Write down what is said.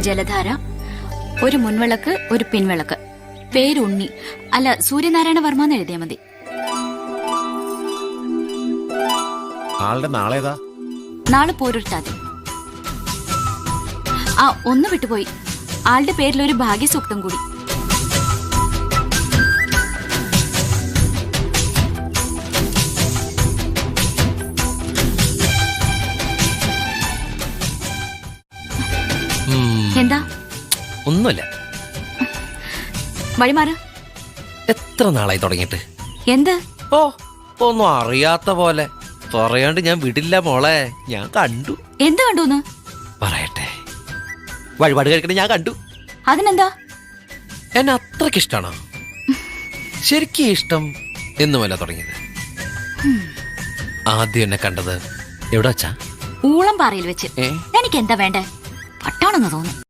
ജലധാര, ഒരു മുൻവിളക്ക്, ഒരു പിൻവിളക്ക്. പേരുണ്ണി. അല്ല, സൂര്യനാരായണ വർമ്മ എന്ന് എഴുതിയാ മതി. ആളുടെ നാളേതാ? നാളെ പോരൊരുത്താതി. ആ, ഒന്ന് വിട്ടുപോയി. ആളുടെ പേരിൽ ഒരു ഭാഗ്യസൂക്തം കൂടി. എന്താ? ഒന്നുമില്ല. വഴിമാറ്. എത്ര നാളായി തുടങ്ങിയിട്ട്? എന്ത്? ഓ, ഒന്നും അറിയാത്ത പോലെ പറയാണ്ട് ഞാൻ വിടില്ല മോളെ. ഞാൻ കണ്ടു. എന്ത് കണ്ടൂന്ന്? പറയട്ടെ. വഴിപാട് കഴിക്കണ ഞാൻ കണ്ടു. അതിനെന്താ? എന്നെ അത്രക്ക് ഇഷ്ടാണോ? ശരിക്കും ഇഷ്ടം എന്നുമല്ല തുടങ്ങിയത്. ആദ്യം എന്നെ കണ്ടത് എവിടെ വച്ചാ? ഊളം പാറയിൽ വെച്ച്. എനിക്ക് എന്താ വേണ്ടേ? പട്ടാണെന്ന് തോന്നുന്നു.